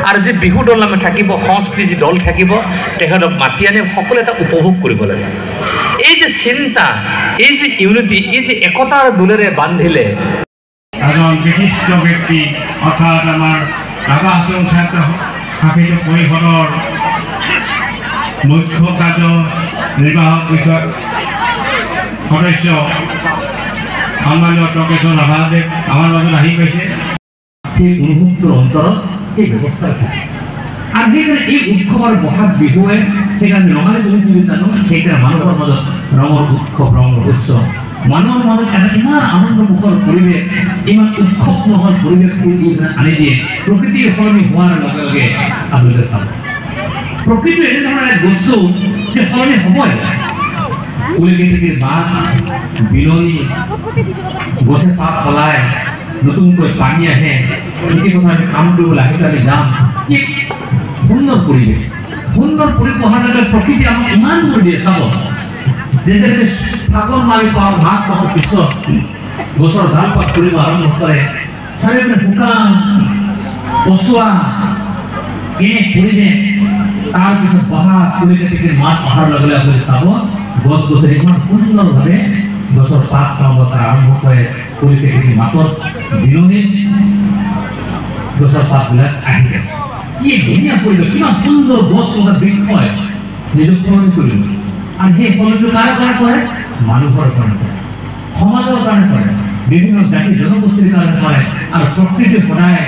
আৰু যে বিহু দল নামে থাকিব সংস্কৃতি যি দল থাকিব তেখেতক মাতি আনি সকলোৱে এটা উপভোগ কৰিব লাগে এই যে চিন্তা এই যে ইউনিটি এই যে একতাৰ দোলেৰে বান্ধিলে এজন বিশিষ্ট ব্যক্তি অৰ্থাৎ আমাৰ ৰাভা হাছং ছাত্ৰ সাহিত্য পৰিষদৰ মুখ্য কাৰ্যনিৰ্বাহক বিষয়ক সদস্য সন্মানীয় টকেশ্বৰ ৰাভাদেৱ আমাৰ মাজত আহি গৈছে সেই অনুভূতিৰ অন্তৰত এই ব্যৱস্থা থাকে আৰু সেইকাৰণে এই উৎসৱৰ বহাগ বিহুৱে সেইকাৰণে ৰঙালী বিহু বুলি জানো সেইকাৰণে মানুহৰ মাজত ৰঙৰ উৎসৱ ৰঙৰ উৎসৱ মানুহৰ মাজত এটা ইমান আনন্দমুখৰ পৰিৱেশ ইমান উৎসৱমুখৰ পৰিৱেশটো আনি দিয়ে প্ৰকৃতিৰ সলনি হোৱাৰ লগে লগে আপোনালোকে চাব প্ৰকৃতি এনেধৰণৰ এক বস্তু যে সলনি হ'বই উলিগিটিৰ বাট বিলনি গছে পাত সলায় নতুনকৈ পানী আহে খেতি পথাৰত কাম কৰিবলৈ আহিলে আমি যাম কি সুন্দৰ পৰিৱেশ সুন্দৰ পৰিৱেশ প্ৰকৃতি আমাক ইমান কৰি দিয়ে চাব যে ফাগুন মাৰি পাওঁ মাঘ মাহৰ পিছত গছৰ ডাল পাত কৰিব আৰম্ভ কৰে চাৰিওপিনে শুকান পচোৱা এনে পৰিৱেশ তাৰপিছত বহাগ কুলিকেটিৰ মাত অহাৰ লগে লগে আপুনি চাব গছ গছনি ইমান সুন্দৰভাৱে গছৰ পাত সলনি আৰম্ভ কৰে কুলিকেটিৰ মাতত বিলনিত গছৰ পাতবিলাক আহি যায় কি ধুনীয়া পৰিৱেশ কিমান সুন্দৰ গছ লগা বৃক্ষ নিজক সলনি কৰিব আৰু সেই সলনিটো কাৰ কাৰণে কৰে মানুহৰ কাৰণে কৰে সমাজৰ কাৰণে কৰে বিভিন্ন জাতি জনগোষ্ঠীৰ কাৰণে কৰে আৰু প্ৰকৃতি সদায়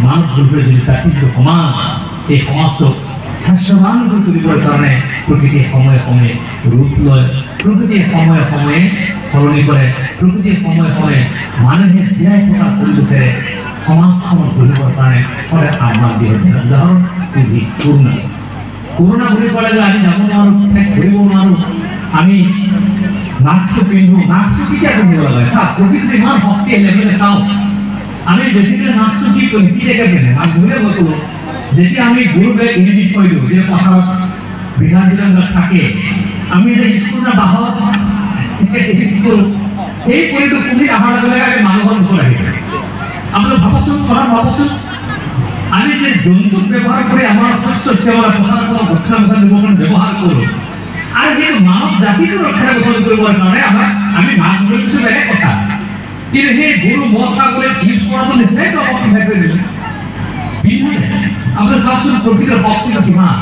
মানুহ যদি জাতিটো সমাজ এই সমাজটোক স্বাস্থ্যৱান কৰি তুলিবৰ কাৰণে প্ৰকৃতিয়ে সময়ে সময়ে ৰূপ লয় প্ৰকৃতিয়ে সময়ে সময়ে সলনি কৰে প্ৰকৃতিয়ে সময়ে সময়ে মানুহে জীয়াই থকা পৰিৱেশেৰে সমাজখন গঢ়িবৰ কাৰণে সদায় আহ্বান দিয়ে উদাহৰণ কৰোণা বুলি ক'লে যে আমি যাব নোৱাৰোঁ ঘূৰিব নোৱাৰোঁ আমি মাস্কটো পিন্ধো মাস্কটো কেতিয়া পিন্ধিব লাগে চাওক প্ৰকৃতিৰ ইমান শক্তি লেভেলে চাওক আমি বেছিকৈ মাস্কটো কি কৰিম কি জেগা পিন্ধে আমি ঘূৰে বস্তু যেতিয়া আমি গ্ৰুপে ইউনিট কৰি দিওঁ যে পথাৰত বিধানবিলাক থাকে আমি যে স্কুলৰ বাহত স্কুল এই পৰিটো পুহি অহাৰ লগে লগে আমি মানুহৰ মুখত আহিব আপোনালোক ভাবকচোন আমি যে জন্তুক ব্যৱহাৰ কৰি আমাৰ শস্য সেৱা পথাৰ পৰা ৰক্ষণাবেক্ষণ দিবৰ কাৰণে ব্যৱহাৰ কৰোঁ আৰু সেই মানৱ জাতিটো ৰক্ষণাবেক্ষণ কৰিবৰ কাৰণে আমি মাছ ধৰিছোঁ বেলেগ কথা কিন্তু সেই গৰু মহ ছাগলী ইউজ কৰাটো নিশ্চয় অসুবিধা কৰি দিলে আমরা চাওচোন প্রকৃতির শক্তিটা কিমান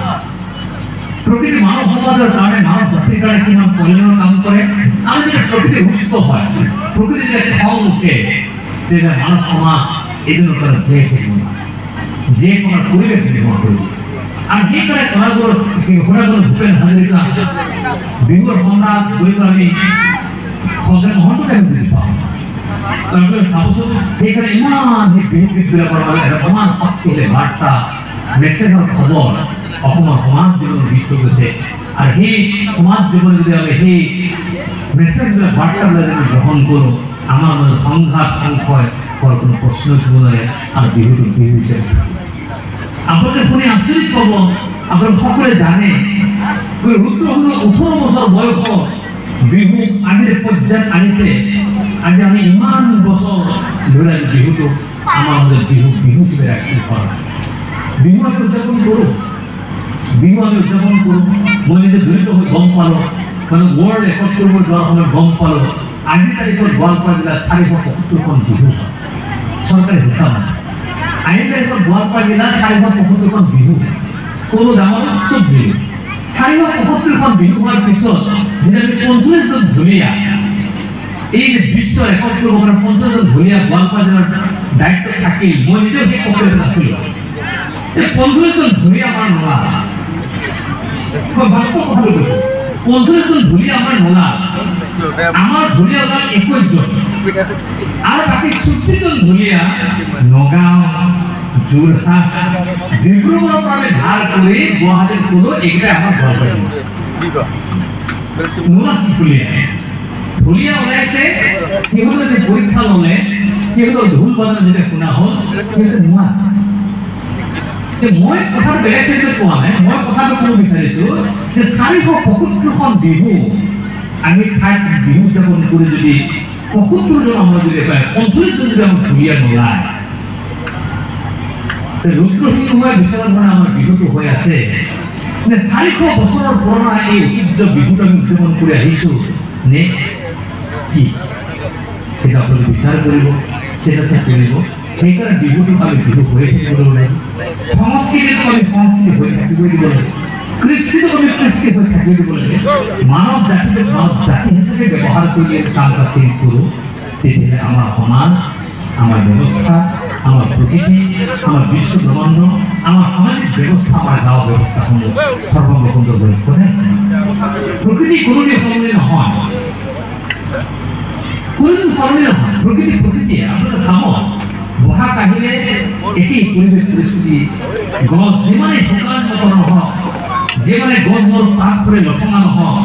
প্রকৃতি মানব সমাজের কারণে মানব জাতির কারণে কিমান পরিমাণ কাম করে আমি যদি প্রকৃতি রুষ্ট হয় প্রকৃতি যে খং উঠে যে মানব সমাজ এই জন্য তারা যে কোনো পরিবেশ নির্মাণ করবে আর যে করে ঘোড়াগুলো ভূপেন হাজরিকা বিহুর সম্রাট বইগুলো আমি খগেন মহন্তকে আমি বুঝি পাবো তারপরে চাবচোন সেইকাৰণে ইমান সেই বিহুবিলাকৰ বাবে এটা সমান শক্তিৰে বাৰ্তা মেছেজৰ খবৰ অসমৰ সমাজ জীৱনত দি থৈ গৈছে আৰু সেই সমাজ জীৱনত যদি আমি সেই মেছেজবিলাক বাৰ্তাবিলাক যদি গ্ৰহণ কৰোঁ আমাৰ মাজত সংঘাত সংশয় কৰাৰ কোনো প্ৰশ্ন উঠিব নোৱাৰে আৰু বিহুটো বিহু হিচাপে আপোনালোকে শুনি আচৰিত পাব আপোনালোকে সকলোৱে জানে ৰুদ্ৰসূৰ্য 18 বছৰ বয়সত বিহু আজিৰ পৰ্যায়ত আনিছে আজি আমি ইমান বছৰ ধৰি বিহুটো আমাৰ মাজত বিহু হিচাপে ৰাখিব পাৰোঁ বিহু আমি উদযাপন কৰোঁ মই নিজে জড়িত হৈ গম পালোঁ মানে ৱৰ্ল্ড ৰেকৰ্ড কৰিব যোৱাৰ সময়ত গম পালোঁ আজিৰ তাৰিখত গোৱালপাৰা জিলাত 475খন বিহু চৰকাৰী হিচাপ আজিৰ তাৰিখত গোৱালপাৰা জিলাত 475খন বিহু কোনো ডাঙৰ উত্তম বিহু 475খন বিহু হোৱাৰ পিছত যিহেতু 45 জন ধুনীয়া এই যে বিশ্ব ৰেকৰ্ড কৰিব কাৰণে 50 জন ধুনীয়া গোৱালপাৰা জিলাৰ দায়িত্ব থাকিল মই নিজেও সেই পক্ষত আছিলোঁ 50 জন ধুনীয়া আমাৰ নোলা মই বাস্তৱ কথাটো কৈছোঁ 50 জন ধুনীয়া আমাৰ নোলা আমাৰ ধুনীয়া ওলাল 21 জন আৰু বাকী 40 জন ধুনীয়া নগাঁও যোৰহাট ডিব্ৰুগড়ৰ পৰা আমি ধাৰ কৰি গুৱাহাটীত গ'লো এইকেইটা আমাৰ গোৱালপাৰা নোলা ধুনীয়া ওলাইছে সিহঁতে যে পৰীক্ষা ল'লে সিহঁতৰ ঢোল বাজন যেতিয়া শুনা হ'ল সিহঁতে নোৱা মই কথাটো বেলেগ চাইডত কোৱা নাই মই কথাটো ক'ব বিচাৰিছোঁ যে 475খন বিহু আমি ঠাইত বিহু উদযাপন কৰি যদি 75 জন আমাৰ যদি পায় 50 জন যদি আমাক ধুনীয়া নোলায় ৰুদ্ৰহীন হোৱা বিচৰা ধৰণে আমাৰ বিহুটো হৈ আছে। 400 বছৰৰ পুৰণা এই ঐতিহ্য বিহুটো আমি উদযাপন কৰি আহিছোঁ নে কি? সেটা আপোনালোকে বিচাৰ কৰিব, সেটা চেক কৰিব। সেইকাৰণে বিহুটোক আমি বিহু হৈ থাকিব লাগে, সংস্কৃতিটো আমি সংস্কৃতি হৈ থাকিবই দিব লাগে, কৃষ্টিটোক আমি কৃষ্টি হৈ থাকিব দিব লাগে। মানৱ জাতিটোক মানৱ জাতি হিচাপে ব্যৱহাৰ কৰি কাম কাজ কৰোঁ, তেতিয়াহ'লে আমাৰ সমাজ, আমাৰ ব্যৱস্থা, আমাৰ প্ৰকৃতি, আমাৰ বিশ্ব ব্ৰহ্মাণ্ড, আমাৰ সামাজিক ব্যৱস্থা, আমাৰ গাঁও ব্যৱস্থাসমূহ সৰ্বাংগ সুন্দৰ হৈ পৰে। প্ৰকৃতি কোনোদিন সলনি নহয়, কোনোদিন সলনি নহয়। প্ৰকৃতিয়ে আপোনালোকে চাব, বহাগ আহিলে একেই পৰিৱেশ পৰিস্থিতি। গছ যিমানে শুকান নকৰ নহওক, যিমানে গছবোৰ পাত কৰি লঠঙা নহওক,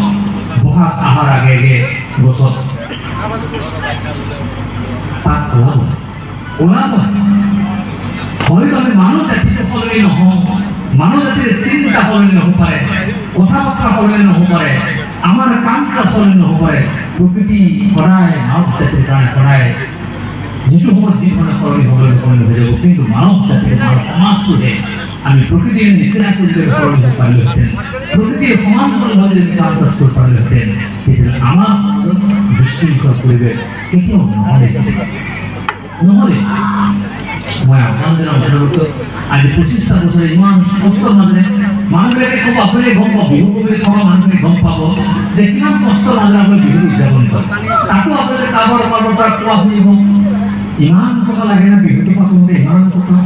বহাগ অহাৰ আগে আগে গছত পাত ওলাব। হয়তো আমি মানৱ জাতিটো সলনি নহওঁ, মানৱ জাতিৰ চিন্তা সলনি নহ'ব পাৰে, কথা বতৰা সলনি নহ'ব পাৰে, আমাৰ কাম কাজ সলনি নহ'ব পাৰে। প্ৰকৃতি সদায় মানৱ জাতিৰ কাৰণে সদায় যিটো সময়ত যি ধৰণে সলনি হৈ যাব, কিন্তু মানৱ জাতিৰ মানৱ সমাজটোহে আমি প্ৰকৃতিৰ নিচিনা কৰি যদি সলনি হ'ব পাৰিলোহেঁতেন, প্ৰকৃতিৰ সমান্তৰালভাৱে যদি কাম কাজ কৰিব পাৰিলোহেঁতেন, তেতিয়াহ'লে আমাৰ বিশৃংখল পৰিৱেশ কেতিয়াও নহ'লে। মই আপোনালোকৰ অঞ্চলত আজি 25টা বছৰে ইমান কষ্টৰ মাজেৰে মানুহবিলাকে ক'ব, আপুনি গম পাব, বিহু কবি থকা মানুহখিনি গম পাব যে কিমান কষ্টৰ মাজেৰে আপুনি বিহু উদযাপন কৰে। তাতো আপোনালোকে কাৰোবাৰ পৰা কোৱা শুনিব, ইমান টকা লাগে না বিহুটো পাতোঁতে, ইমান টকা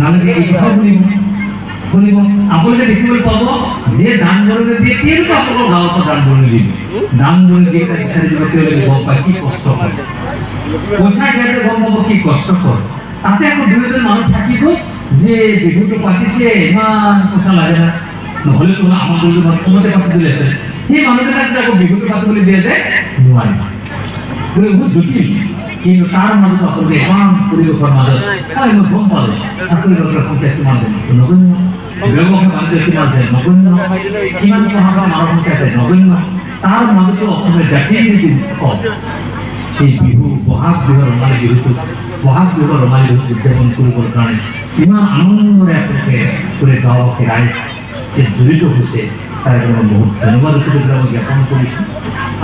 নালাগে, এই কথাও শুনিব। আপোনালোকে দেখিবলৈ পাব যে দান বৰঙণি দিয়ে, তেওঁলোকে আপোনালোকৰ গাঁৱৰ পৰা দান বৰঙণি দিব, দান বৰঙণি দিয়ে বিচাৰি দিব, তেওঁলোকে গম পায় কি কষ্ট হয়, পইচা দিয়াতে গম পাব কি কষ্ট কৰে। তাতে আকৌ 2-3 মানুহ থাকিব যে বিহুটো পাতিছে, ইমান পইচা লাগে না, নহ'লে তোমাৰ আমাৰ বিহুটো কমতে পাতি দিলেহেঁতেন। সেই মানুহবিলাকে আকৌ বিহুটো পাতিবলৈ দিয়ে যে নোৱাৰিব, বহুত জটিল। কিন্তু তাৰ মাজত আপোনালোকে ইমান পৰিৱেশৰ মাজত মই গম পালোঁ চাকৰি বাকৰিৰ সংখ্যা কিমান নগণ্য, ব্যৱসায় বাণিজ্য কিমান আছে নগণ্য, কিমান পঢ়া শুনা মানুহৰ সংখ্যা আছে নগণ্য। তাৰ মাজতো অসমীয়া জাতিৰ যিটো উৎসৱ, এই বিহু, বহাগ বিহুৰ ৰঙালী বিহুটোক, বহাগ বিহুৰ ৰঙালী বিহুক উদযাপন কৰিবৰ কাৰণে ইমান আনন্দৰে আপোনালোকে গোটেই গাঁৱবাসী ৰাইজ জড়িত হৈছে, তাৰ কাৰণে মই বহুত ধন্যবাদ জ্ঞাপন কৰিছোঁ।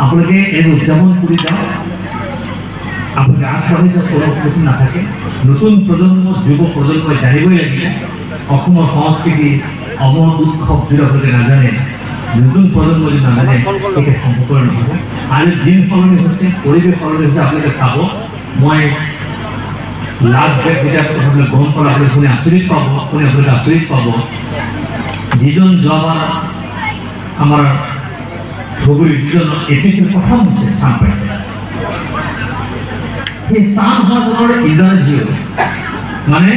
আপোনালোকে এই উদযাপন কৰি যাওক, আপোনালোকে আগবাঢ়ি যোৱা কোনো নাথাকে। নতুন প্ৰজন্ম, যুৱ প্ৰজন্মই জানিবই লাগিব অসমৰ সংস্কৃতি, অমৰ উৎসৱ যদি আপোনালোকে নাজানে, নতুন প্ৰজন্ম যদি নাজানে, তেতিয়া সম্ভৱ নহ'ব। আৰু দিন সলনি হৈছে, পৰিৱেশ সলনি হৈছে। আপোনালোকে চাব, মই লাষ্ট ডেট যেতিয়া আপোনালোকে গম পালে আপুনি শুনি আচৰিত পাব, আপোনালোকে আচৰিত পাব, যিজন যোৱাবাৰ আমাৰ ধুবুৰীৰ যিজন APC প্ৰথম হৈছে স্থান পাইছে, সেই স্থান হোৱাজনৰ ইন্দ্ৰজিৎ মানে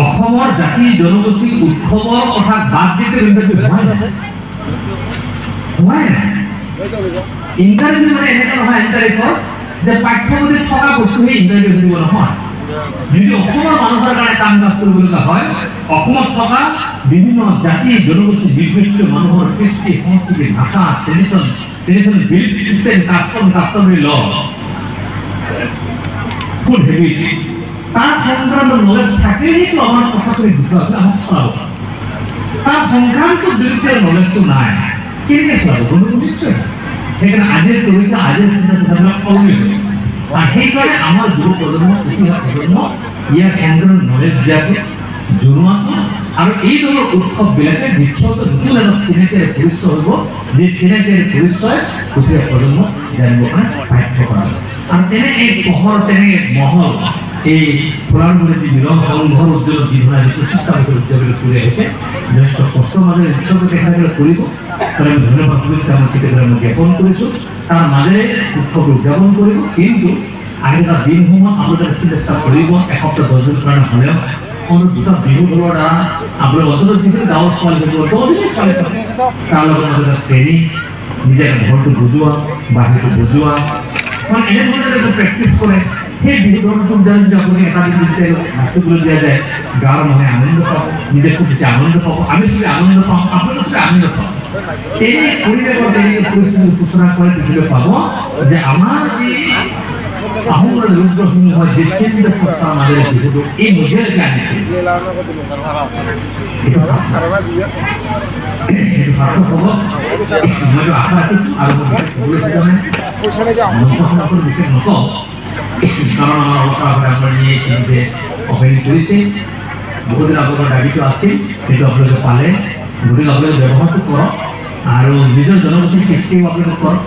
অসমৰ জাতি জনগোষ্ঠী উৎসৱৰ কথা বাদ দিতে ইন্দ্ৰজিৎ হোৱাই নাই। ইন্দ্ৰজিৎ মানে এনেকুৱা নহয় ইন্দ্ৰজিৎ যে পাঠ্যপুথিত থকা বস্তুহে ইন্দ্ৰজিৎ দিব নহয়। যদি অসমৰ মানুহৰ কাৰণে কাম কাজ কৰিবলগা হয়, অসমত থকা বিভিন্ন জাতি জনগোষ্ঠী নিৰ্দিষ্ট মানুহৰ কৃষ্টি, সংস্কৃতি, ভাষা, ট্ৰেডিশ্যন, বিলিফ চিষ্টেম, কাষ্টমাৰী ল, ফুড হেবিট, তাৰ সংক্ৰান্ত নলেজ থাকিলেতো আমাৰ কথাখিনি বিষয় আমাক চলাব। তাৰ সংক্ৰান্ত বিৰুদ্ধে নলেজটো নাই, কেনেকৈ চলাব? কোনো নিশ্চয়। সেইকাৰণে আজিৰ তৰিকা, আজিৰ চিন্তাধাৰাবিলাক সলনি হয়। আৰু সেইকাৰণে আমাৰ যুৱ প্ৰজন্ম, ইতিহাস প্ৰজন্ম ইয়াৰ সংক্ৰান্ত নলেজ দিয়াটো জনোৱাটো, আৰু এই ধৰণৰ উৎসৱবিলাকে নিশ্চয়কৈ নতুন এটা চিনাকিৰে পৰিচয় হ'ব, যি চিনাকিৰে পৰিচয় উঠি প্ৰজন্ম জানিবৰ কাৰণে বাধ্য কৰা হ'ব। আৰু তেনে এই পোহৰ, তেনে মহল, এই ফুলাৰগুৰি যি মিলন সংঘৰ উদ্যোগত যি ধৰণে প্ৰচেষ্টা উদযাপন কৰি আহিছে, যথেষ্ট কষ্টৰ মাজেৰে নিশ্চয়কৈ তেখেতসকলে কৰিব। তাৰে আমি ধন্যবাদ শুভেচ্ছা আমাৰ তেখেতসকলে মই জ্ঞাপন কৰিছোঁ। তাৰ মাজেৰে উৎসৱটো উদযাপন কৰিব, কিন্তু আহি থকা দিনসমূহত আপোনালোকে চেষ্টা কৰিব 1 সপ্তাহ 10 দিনৰ কাৰণে হ'লেও কোনো দুটা বিহু দলৰ দ্বাৰা আপোনালোকে অন্ততঃ যিখিনি গাঁৱৰ ছোৱালী থাকিব, দহজনী ছোৱালী থাকে, তাৰ লগত আপোনালোকে ট্ৰেইনিং, নিজে ঘৰটো বুজোৱা, বাহিৰটো বুজোৱা, মানে এনেধৰণে যদি প্ৰেক্টিছ কৰে, সেই বিহু দলটো যদি আপুনি এটা দিন যেতিয়া নাচিবলৈ দিয়া যায়, গাঁৱৰ মানুহে আনন্দ পাব, নিজে খুব বেছি আনন্দ পাব, আমি চবেই আনন্দ পাওঁ, আপোনালোকে চবেই আনন্দ পাওঁ। এই পৰিৱেশৰ পৰিস্থিতি সূচনা কৰি দেখিবলৈ পাব যে আমাৰ যি আহোমৰ ৰুদ্ৰসিংহই যে চিন্তা চৰ্চাৰ মাজেৰে বিহুটো এই মজিয়ালৈকে আনিছিল এইটো সাৰ্থক হ'ব মইতো আশা ৰাখিছোঁ আৰু মই ক'বলৈ বিশেষ নকওঁ কাৰণ আমাৰ অৱতাৰ আপুনি এইখিনিতে অপেনিং কৰিছে বহুদিন আপোনালোকৰ দাবীটো আছিল সেইটো আপোনালোকে পালে গতিকে আপোনালোকে ব্যৱহাৰটো কৰক আৰু নিজৰ জনগোষ্ঠীৰ সৃষ্টিও আপোনালোকে কৰক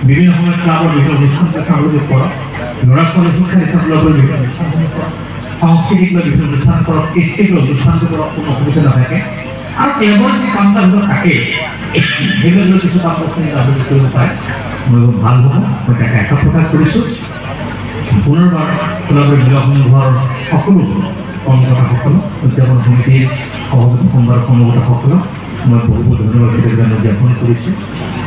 বিভিন্ন সময়ত ক্লাবৰ বিভিন্ন অনুষ্ঠান আপোনালোকে কৰক ল'ৰা ছোৱালী শিক্ষা দীক্ষাবিলাকৰ বিভিন্ন অনুষ্ঠান কৰক সাংস্কৃতিক লৈ বিভিন্ন অনুষ্ঠান কৰক কৃষ্টিক লৈ অনুষ্ঠানটো কৰক কোনো অসুবিধা নাথাকে আৰু কেৱল যি কাম কাজবোৰ থাকে সেইবিলাক লৈ কিছু কাম কাজখিনি আপোনালোকে কৰিব পাৰে মই ভাল হ'ব মই তাকে আশা প্ৰকাশ কৰিছোঁ পুনৰবাৰ ক্লাবৰ বিভাগসমূহৰ সকলো কৰ্মকৰ্তাসকল উদযাপন সমিতিৰ সভাপতি সোমবাৰ কৰ্মকৰ্তাসকলক মই বহু বহু ধন্যবাদ উদযাপন কৰিছোঁ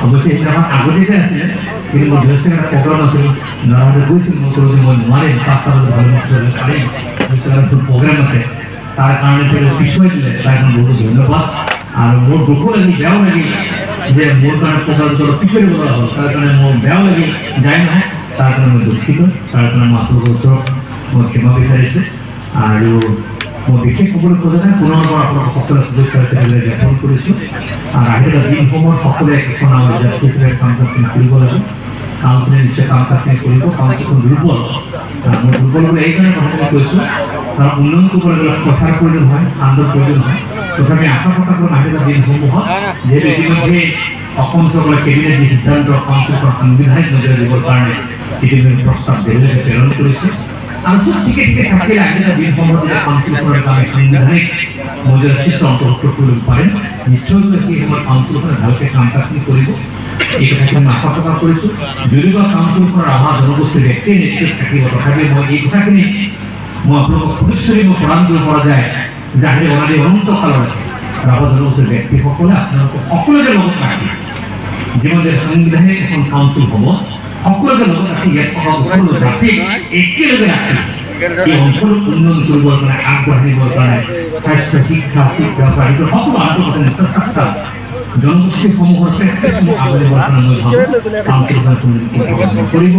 অৱশ্যে সেইদিনাখন আগতীয়াকৈ আছিলে কিন্তু মই যথেষ্ট এটা প্ৰগ্ৰাম আছিল ল'ৰাহঁতে গৈছিল মই ক'লোঁ যে মই নোৱাৰিম 5টা বজাত পাৰিম যথেষ্ট প্ৰগ্ৰাম আছে তাৰ কাৰণে তেওঁ পিছুৱাই দিলে তাৰ কাৰণে বহুত ধন্যবাদ আৰু মোৰ দুখো লাগিল বেয়াও লাগিল যে মোৰ কাৰণে প্ৰগ্ৰামটো অলপ পিছুৱাই দিব লগা হ'ল তাৰ কাৰণে মোৰ বেয়াও লাগিল যায় নহয় তাৰ কাৰণে মই দুখিত তাৰ কাৰণে মই আপোনালোকৰ ওচৰত মই ক্ষমা বিচাৰিছোঁ আৰু মই বিশেষ ক'বলৈ খোজা নাই পুনৰবাৰ আপোনালোকক সকলো শুভেচ্ছা হিচাপে জ্ঞাপন কৰিছোঁ আৰু আহিলে দিনসমূহত সকলোৱে এখন আমাৰ হিচাপে কাম কাজখিনি কৰিব লাগে কাউন্সিলে নিশ্চয় কাম কাজখিনি কৰিব কাউন্সিলখন দুৰ্বল মই দুৰ্বল বুলি এইকাৰণে কথাখিনি কৈছোঁ কাৰণ উন্নয়ন কৰিবলৈ গ'লে প্ৰচাৰ প্ৰয়োজন হয় আন্দোলন প্ৰয়োজন হয় তথাপি আশা প্ৰকাশ কৰোঁ আহিলে দিনসমূহত যিহেতু ইতিমধ্যে অসম চৰকাৰে কেবিনেট যি সিদ্ধান্ত কাউন্সিলখন সাংবিধানিক মৰ্যাদা দিবৰ কাৰণে ইতিমধ্যে প্ৰস্তাৱ দিল্লীলৈ প্ৰেৰণ কৰিছে আৰু চব ঠিকে ঠিকে থাকিলে আহিলে দিনসমূহত যেতিয়া কাউন্সিলখনৰ কাৰণে সাংবিধানিক মৰ্যাদাৰ সৃষ্টি অন্তৰ্ভুক্ত কৰিব পাৰে নিশ্চয়কৈ সেই সময়ত কাউন্সিলখনে ভালকৈ কাম কাজখিনি কৰিব এই কথাখিনি মই আশা প্ৰকাশ কৰিছোঁ যদিও কাউন্সিলখনৰ আমাৰ জনগোষ্ঠীৰ ব্যক্তিৰ নেতৃত্বত থাকিব তথাপি মই এই কথাখিনি মই আপোনালোকক প্ৰতিশ্ৰুতি মই প্ৰদান কৰিব পৰা যায় যে আহিলে অনাদি অনন্তকাললৈ ৰাভা জনগোষ্ঠীৰ ব্যক্তিসকলে আপোনালোকক সকলোকে লগত ৰাখি যিমানে সাংবিধানিক এখন কাউন্সিল হ'ব সকলোকে লগত ৰাখি ইয়াত থকা সকলো জাতিক একেলগে ৰাখি এই অঞ্চল উন্নয়ন কৰিবৰ কাৰণে আগবাঢ়িবৰ কাৰণে স্বাস্থ্য শিক্ষা শিক্ষা বাহিৰ সকলো আন্তঃগাঁথনি চেষ্টা জনগোষ্ঠীসমূহৰ প্ৰেক্টিছসমূহ আগবাঢ়িবৰ কাৰণে মই ভাবোঁ কাউন্সিলখনে কৰিব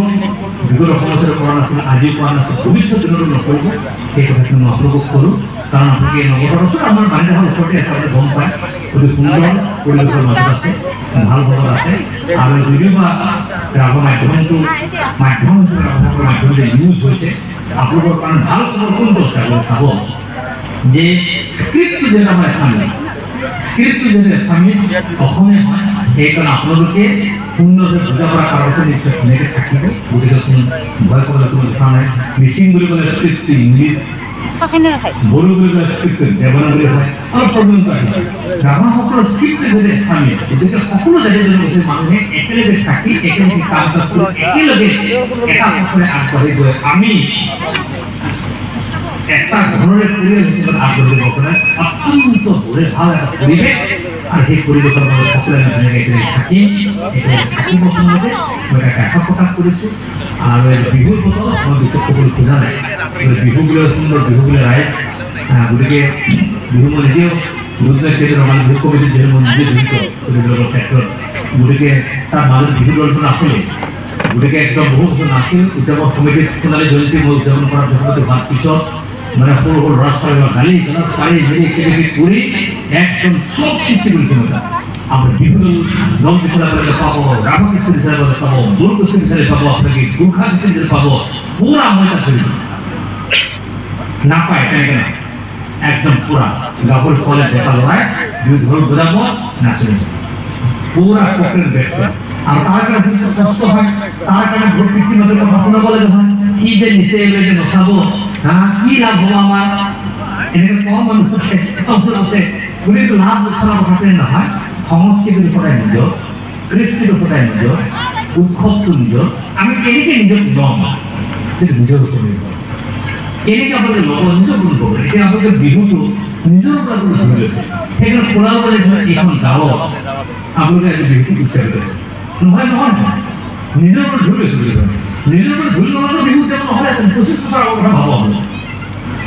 বিগত সমস্যাটো কৰা নাছিল আজি কৰা নাছিল ভৱিষ্যত দিনতো নকৰিব সেই কথাখিনি মই আপোনালোকক কৰোঁ কাৰণ আপোনালোকে নগৰৰ ওচৰত আমাৰ বাৰিধানৰ ওচৰতে আছে আপুনি গম পায় অতি সুন্দৰ পৰিৱেশৰ মাজত আছে ভাল ভাৱত আছে আৰু যদিও বা ৰাভা মাধ্যমটো মাধ্যম হিচাপে ৰাভাসকলৰ মাধ্যমতে ইউজ হৈছে আপোনালোকৰ কাৰণে ভাল খবৰ কোনটো আছে আপোনালোকে চাব যে স্ক্ৰিপ্টটো যেন আমাৰ এছামিজ স্ক্ৰিপ্টটো যেন এছামিজ অসমীয়া হয় সেইকাৰণে আপোনালোকে সুন্দৰভাৱে বুজা পৰা কাৰণতে নিশ্চয় ধুনীয়াকৈ থাকিব গতিকে ভয় কৰিবলৈ কোনো কথা নাই মিচিং বুলি ক'লে স্ক্ৰিপ্টটো ইংলিছ বড়ো বুলি ক'লে স্ক্ৰিপ্টটো দেৱনাগৰী হয় অলপ প্ৰব্লেমটো আহিব ৰাভাসকলৰ স্ক্ৰিপ্টটো যদি এছামিজ গতিকে সকলো জাতি জনগোষ্ঠীৰ মানুহে একেলগে থাকি একেলগে কাম কাজ কৰি একেলগে এটা পথৰে আগবাঢ়ি গৈ আমি একটা ঘৰৰে পৰিৱেশ হিচাপে আগবাঢ়িব কাৰণে অত্যন্ত ভাল এটা পৰিৱেশ আৰু সেই পৰিৱেশৰ মাজত সকলোৱে ধুনীয়াকৈ থাকিম থাকিব সময়তে মই তাকে আশা প্ৰকাশ কৰিছোঁ আৰু বিহুৰ বতৰত মই বিশেষ ক'বলৈ খোজা নাই বিহু বোলে সুন্দৰ বিহু বোলে ৰাইজ গতিকে বিহু মই নিজেও গুজৰাট ৰঙালী বিহু কমিটিত যিহেতু মই নিজে জড়িত পৰিৱেশৰ ক্ষেত্ৰত গতিকে তাৰ মাজত বিহু দলটো নাছিলোঁ গতিকে একদম বহু বছৰ নাছিল উদযাপন সমিতিত সোণালী জয়ন্তী মই উদযাপন কৰাৰ হোৱাৰ পিছত মানে সৰু সৰু ল'ৰা ছোৱালী গালি গালাজ পাৰি মেলি একেলগে কৰি একদম চব সৃষ্টি কৰিছে মই আমাৰ বিহু দল বিচাৰিবলৈ পাব ৰাভা কৃষ্ণ বিচাৰিবলৈ পাব বড়ো কৃষ্ণ বিচাৰি পাব আপোনালোকে গোৰ্খা কৃষ্ণ বিচাৰি পাব পুৰা মই তাত ধৰিব নাপায় তেনেকৈ নাই একদম পুৰা গাভৰু ছোৱালী ডেকা ল'ৰাই বিহু ঢোল বজাব নাচিব পুৰা পকেট ব্যস্ত আৰু তাৰ কাৰণে কষ্ট হয় তাৰ কাৰণে ভোট পিতৃ মাতৃৰ কথা শুনাব লাগে হয় কি যে নিচে এইবিলাক যে নচাব কি লাভ হ'ব আমাৰ এনেকৈ কম মানুহ আছে গতিকে লাভ লোকচানৰ কথাটোৱে নহয় সংস্কৃতিৰ সদায় নিজৰ কৃষ্টিৰ সদায় নিজৰ উৎসৱটো নিজৰ আমি কেনেকৈ নিজক ল'ম সেইটো নিজৰ ওপৰত নিৰ্ভৰ কেনেকৈ আপোনালোকে ল'ব নিজৰ গুণ ক'ব এতিয়া আপোনালোকে বিহুটো নিজৰ পৰা ধৰি লৈছে সেইকাৰণে খোলাবলৈ এইখন গাঁৱত আপোনালোকে আজি বিহুটো বিচাৰি কৰিছে নহয় নহয় নিজৰ পৰা ধৰি লৈছে বুলি কয় নিজৰ পৰা ধৰি লোৱাটো বিহু উদযাপন নহয় 25 বছৰ আগৰ কথা ভাবক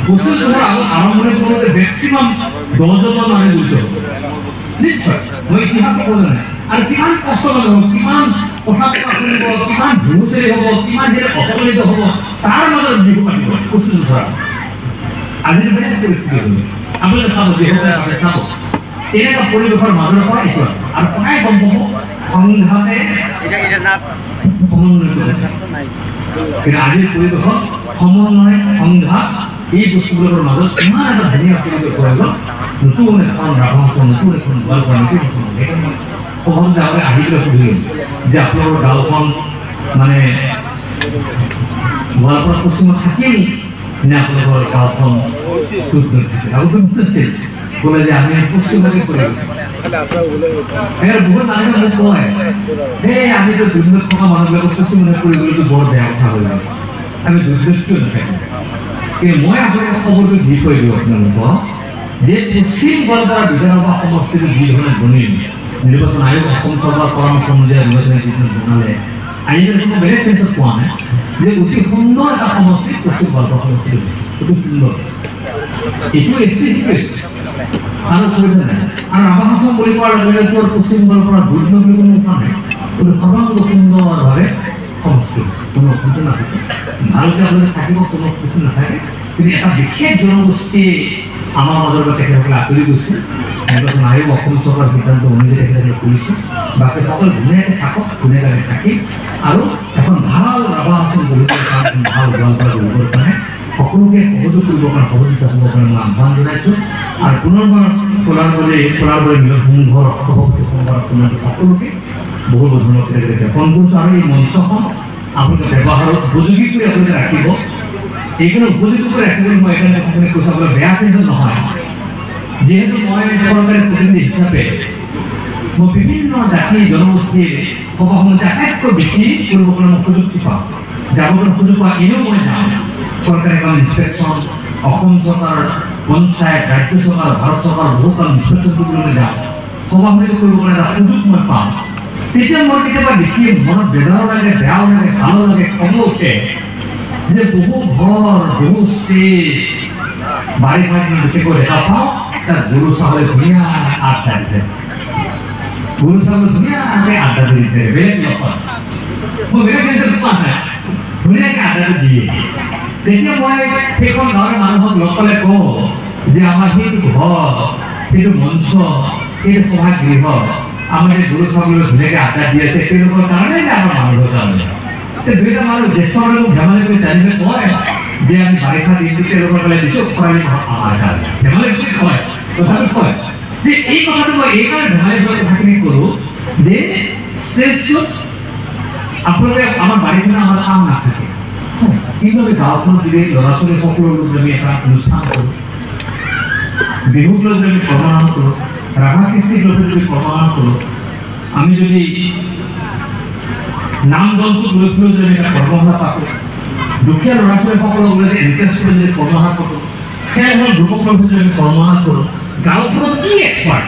25 বছৰ আৰম্ভণি কৰোঁতে মেক্সিমাম 10জন মানুহ গৈছে নিশ্চয় মই ইতিহাস ক'ব জানে আৰু কিমান কষ্ট লাগে কিমান কথা শুনিব, কিমান হুঁচৰি হ'ব, কিমান দিনে অপমানিত হ'ব, তাৰ মাজত বিহু পাতিব প্ৰস্তুত ধৰা। আজিৰ বেলেগ পৰিস্থিতি হ'ল, আপোনালোকে চাব বিহুৱে আছে চাব এনেকুৱা পৰিৱেশৰ মাজৰ পৰা এইটো আৰু সদায় গম পাব সংঘাতে সমন্বয় কৰে। কিন্তু আজিৰ পৰিৱেশত সমন্বয় সংঘাত এই বস্তুবোৰৰ মাজত ইমান এটা ধুনীয়া পৰিৱেশ হৈ গ'ল। নতুন এখন ৰাভা, নতুন এখন গোৱালপাৰা, নতুন এখন সহজে আমি আহিবলৈ সুধিলোঁ যে আপোনালোকৰ গাঁওখন মানে গোৱালপাৰা পশ্চিমত থাকিল নে আপোনালোকৰ গাঁওখন থাকে? বলে যে আমি পশ্চিমবঙ্গে কৰিলোঁ। বহুত মানুহে মোক কয় এই আমি তো দুৰ্নীতি থকা মানুহবিলাকক পশ্চিমবঙ্গে কৰিবলৈতো বৰ বেয়া কথা হৈ যায়, আমি দুৰ্নীতি কিয় নাথাকিম? কিন্তু মই আপোনালোকক খবৰটো দি কৈ দিওঁ আপোনালোকক যে পশ্চিম গোৱালপাৰা বিধানসভা সমষ্টিটো যিধৰণে বনিল, নিৰ্বাচন আয়োগ অসম চৰকাৰৰ পৰামৰ্শ অনুযায়ী নিৰ্বাচন যিধৰণে বনালে, আজিকালি কোনো বেলেগ চেঞ্চত পোৱা নাই যে অতি সুন্দৰ এটা সমষ্টি পশ্চিম গোৱালপাৰা সমষ্টিটো অতি সুন্দৰ। এইটো আৰু অসুবিধা নাই। আৰু ৰাভা হাছং বুলি কোৱাৰ লগে লগে পশ্চিম গোৱালপাৰা দুৰ্নীতি বুলি কোনো কথা নাই, কিন্তু সৰ্বাংগ সুন্দৰভাৱে সমষ্টি কোনো অসুবিধা নাথাকে, ভালকৈ আপোনালোকে থাকিব, কোনো অসুবিধা নাথাকে। কিন্তু এটা বিশেষ জনগোষ্ঠী আমাৰ মাজৰ পৰা তেখেতসকলে আঁতৰি গৈছে। নিৰ্বাচন আয়োগ অসম চৰকাৰৰ সিদ্ধান্ত অনুযায়ী তেখেতসকলে কৰিছে। বাকী সকলো ধুনীয়াকৈ থাকক, ধুনীয়াকৈ থাকি আৰু এখন ভাল ৰাভা হাছং গঢ়িবৰ কাৰণে, ভাল গোৱালপাৰা গঢ়িবৰ কাৰণে সকলোকে সহযোগ কৰিবৰ কাৰণে, সহযোগিতা কৰিবৰ কাৰণে মই আহ্বান জনাইছোঁ। আৰু পুনৰবাৰ কোলাৰবাৰী মিলন সংঘৰ সভাপতি সংঘৰ সকলোকে বহুত বহুত ধন্যবাদ জ্ঞাপন কৰিছোঁ। আৰু এই মঞ্চখন আপোনালোকে ব্যৱহাৰত উপযোগী কৰি আপোনালোকে ৰাখিব। এইখিনি উপযোগী কৰি ৰাখিবলৈ মই এইকাৰণে আপুনি কৈছোঁ, আপোনাৰ বেয়া চিন্তা নহয়। যিহেতু মই চৰকাৰী প্ৰতিনিধি হিচাপে মই বিভিন্ন জাতি জনগোষ্ঠীৰ সভাসমূহ আটাইতকৈ বেছি কৰিব কাৰণে মই সুযোগটো পাওঁ, যাবলৈ সুযোগ পাওঁ। এনেও মই যাওঁ চৰকাৰী কাম ইনস্পেকশ্যন, অসম চৰকাৰ, পঞ্চায়ত, ৰাজ্য চৰকাৰ, ভাৰত চৰকাৰ বহুত কাম ইনস্পেকশ্যন কৰিবলৈ যাওঁ, সভাপতি কৰিব কাৰণে এটা সুযোগ মই পাওঁ। তেতিয়া মই কেতিয়াবা দেখি মনত বেজাৰো লাগে, বেয়াও লাগে, ভালো লাগে, খঙো উঠে যে বহু ঘৰ, বহু ষ্টেজ বাৰিষা দিনত বিশেষকৈ দেখা পাওঁ তাত গৰু ছাগলী ধুনীয়া আড্ডা দিছে, গৰু ছাগলী ধুনীয়াকৈ আড্ডা ধৰিছে, বেলেগ লগত মই বেলেগ চিন্তা পোৱা নাই, ধুনীয়াকৈ আড্ডাটো দিয়ে। তেতিয়া মই সেইখন গাঁৱৰ মানুহক লগ পালে কওঁ যে আমাৰ সেইটো ঘৰ, সেইটো মঞ্চ, সেইটো সভাগৃহ, আমাৰ যে গৰু ছাগলী ধুনীয়াকৈ আড্ডা দি আছে তেওঁলোকৰ কাৰণে যে আমাৰ মানুহৰ কাৰণে। দুইটা মানুহ জ্যেষ্ঠ মানুহ ধেমালি কৰি জানিলে কয় যে আমি বাৰিষা দিনটো তেওঁলোকৰ ফালে দিছোঁ, খৰালি আমাৰ কাৰণে ধেমালি কৰি কয়, তথাপি কয় যে এই কথাটো মই এইকাৰণে ধেমালি কৰি কথাখিনি কৰোঁ যে ষ্টেজটোত আপোনালোকে আমাৰ বাৰিষা আমাৰ কাম নাথাকে, কিন্তু আমি গাঁওখনত যদি ল'ৰা ছোৱালী সকলো যদি আমি এটা অনুষ্ঠান কৰোঁ, বিহুক লৈ যদি আমি কৰ্মশালা কৰোঁ, ৰাভা কৃষ্টিক লৈ যদি কৰ্মশালা কৰোঁ, আমি যদি নাম দলটোক লৈ পেলাই যদি এটা কৰ্মশালা পাতোঁ, দুখীয়া ল'ৰা ছোৱালীসকলক যদি এনকাৰেজ কৰি যদি কৰ্মশালা পাতোঁ, চেল্ফ হেল্প গ্ৰুপক লৈ যদি আমি কৰ্মশালা কৰোঁ, গাঁওখনত কি এক্সপাৰ্ট